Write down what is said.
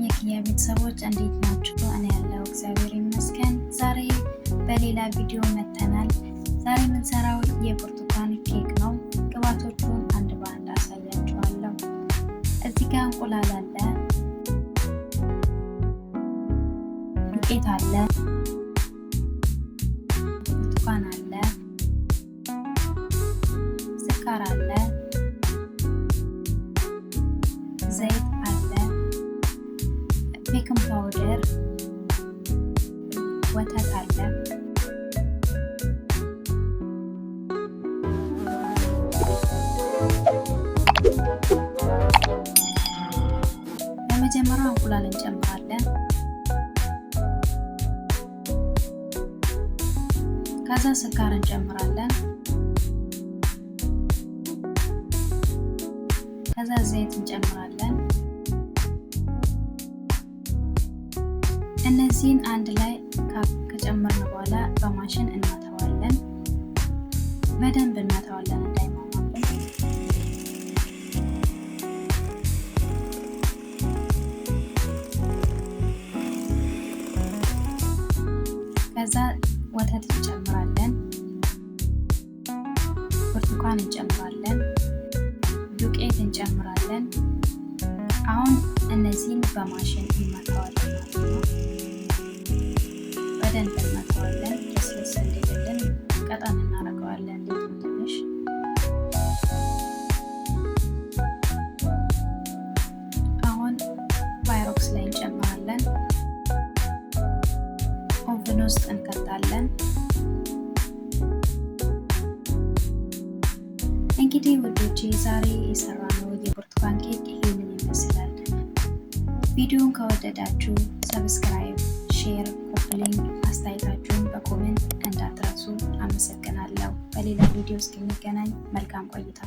የኪያ ቤተሰቦች እንዴት ናችሁ? እኔ ያለው እግዚአብሔር ይመስገን። ዛሬ በሌላ ቪዲዮ መተናል። ዛሬ የምንሰራው የብርቱካን ኬክ ነው። ግብአቶቹን አንድ በአንድ አሳያችኋለሁ። እዚህ ጋር እንቁላል አለ፣ ዱቄት አለ፣ ብርቱካን አለ፣ ስኳር አለ፣ ዘይት አለ፣ ቤኪንግ ፓውደር፣ ወተት አለ። በመጀመሪያ እንቁላል እንጨምራለን። ከዛ ስኳር እንጨምራለን። ከዛ ዘይት እንጨምራለን። እነዚህን አንድ ላይ ከጨመርን በኋላ በማሽን እናተዋለን። በደንብ እናተዋለን እንዳይማማብን። ከዛ ወተት እንጨምራለን፣ ብርቱካን እንጨምራለን፣ ዱቄት እንጨምራለን። አሁን እነዚህን በማሽን እናተዋለን ማለት ነው። በደንብ እናተዋለን። ለስለስ እንዲልልን ቀጠን እናደርገዋለን ትንሽ። አሁን ቫይሮክስ ላይ እንጨምራለን። ኦቨን ውስጥ እንከታለን። እንግዲህ ውዶቼ ዛሬ የሰራነው የብርቱካን ኬክ ይሄንን ይመስላል። ቪዲዮውን ከወደዳችሁ ሰብስክራይብ፣ ሼር፣ ኮፕሊንግ አስተያየታችሁን በኮሜንት እንዳትረሱ። አመሰግናለሁ። በሌላ ቪዲዮ እስክንገናኝ መልካም ቆይታ።